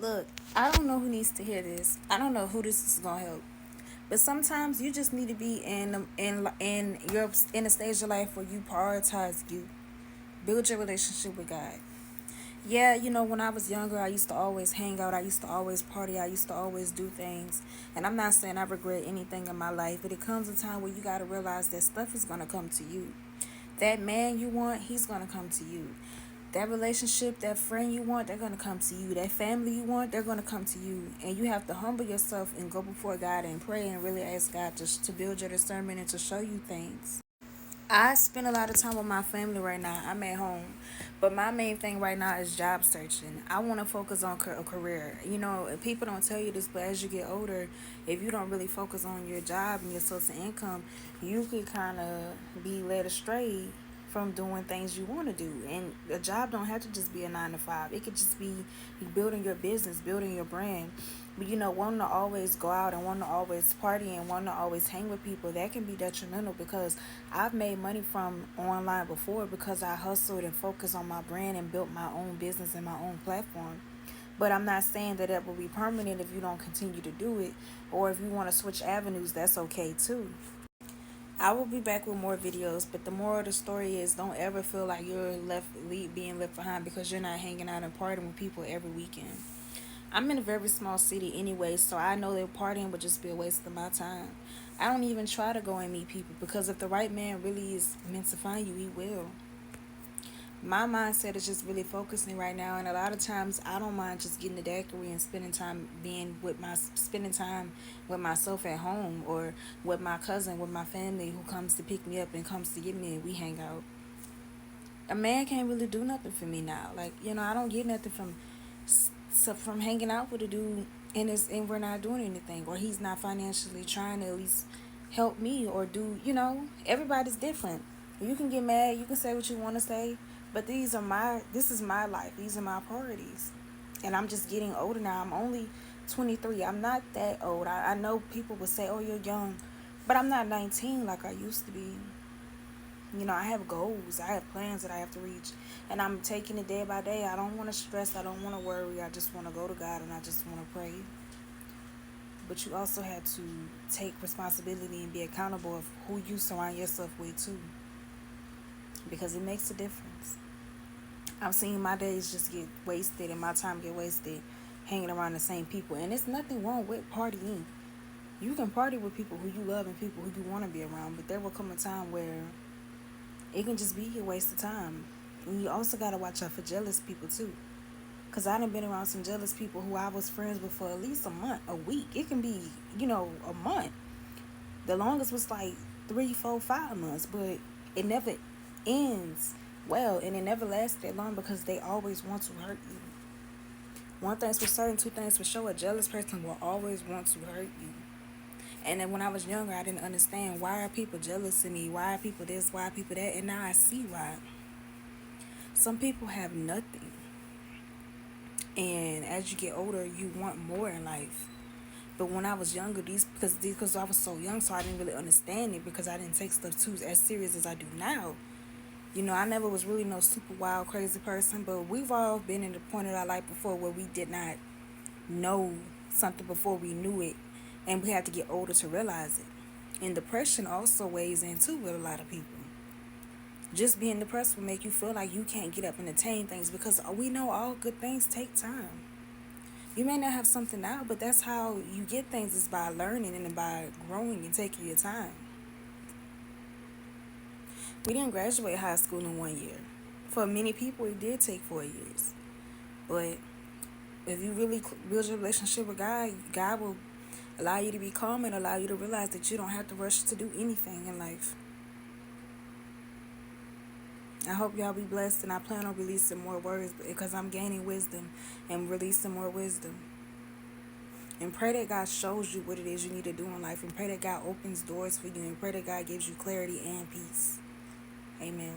Look, I don't know who needs to hear this. I don't know who this is gonna help. But sometimes you just need to be in a stage of life where you prioritize you. Build your relationship with God. Yeah, when I was younger, I used to always hang out. I used to always party. I used to always do things. And I'm not saying I regret anything in my life, but it comes a time where you got to realize that stuff is going to come to you. That man you want, he's going to come to you. That relationship, that friend you want, they're going to come to you. That family you want, they're going to come to you. And you have to humble yourself and go before God and pray and really ask God to build your discernment and to show you things. I spend a lot of time with my family right now. I'm at home. But my main thing right now is job searching. I want to focus on a career. People don't tell you this, but as you get older, if you don't really focus on your job and your source of income, you could kind of be led astray from doing things you want to do. And a job don't have to just be a 9 to 5. It could just be building your business, building your brand. But wanting to always go out and wanting to always party and wanting to always hang with people, that can be detrimental because I've made money from online before because I hustled and focused on my brand and built my own business and my own platform. But I'm not saying that it will be permanent if you don't continue to do it, or if you want to switch avenues, that's okay too. I will be back with more videos, but the moral of the story is don't ever feel like you're being left behind because you're not hanging out and partying with people every weekend. I'm in a very small city anyway, so I know that partying would just be a waste of my time. I don't even try to go and meet people because if the right man really is meant to find you, he will. My mindset is just really focusing right now, and a lot of times I don't mind just getting the daiquiri and spending time with myself at home or with my cousin, with my family who comes to pick me up and comes to get me, and we hang out. A man can't really do nothing for me now. I don't get nothing from hanging out with a dude and we're not doing anything, or he's not financially trying to at least help me or do. Everybody's different. You can get mad, you can say what you want to say, but this is my life, these are my priorities. And I'm just getting older now. I'm only 23. I'm not that old. I know people would say, oh, you're young, but I'm not 19 like I used to be. I have goals. I have plans that I have to reach. And I'm taking it day by day. I don't want to stress. I don't want to worry. I just want to go to God and I just want to pray. But you also have to take responsibility and be accountable of who you surround yourself with too. Because it makes a difference. I've seen my days just get wasted and my time get wasted hanging around the same people. And there's nothing wrong with partying. You can party with people who you love and people who you want to be around. But there will come a time where it can just be a waste of time. And you also got to watch out for jealous people too. Because I done been around some jealous people who I was friends with for at least a month, a week. It can be, a month. The longest was like 3, 4, 5 months. But it never ends well. And it never lasts that long because they always want to hurt you. One thing's for certain, two things for sure. A jealous person will always want to hurt you. And then when I was younger, I didn't understand why are people jealous of me? Why are people this? Why are people that? And now I see why. Some people have nothing. And as you get older, you want more in life. But when I was younger, because I was so young, so I didn't really understand it because I didn't take stuff too as serious as I do now. I never was really no super wild, crazy person, but we've all been in the point of our life before where we did not know something before we knew it, and we had to get older to realize it. And depression also weighs in too with a lot of people. Just being depressed will make you feel like you can't get up and attain things because we know all good things take time. You may not have something now, but that's how you get things, is by learning and by growing and taking your time. We didn't graduate high school in 1 year. For many people, it did take 4 years. But if you really build your relationship with God, God will allow you to be calm and allow you to realize that you don't have to rush to do anything in life. I hope y'all be blessed, and I plan on releasing more words because I'm gaining wisdom and releasing more wisdom. And pray that God shows you what it is you need to do in life, and pray that God opens doors for you, and pray that God gives you clarity and peace. Amen.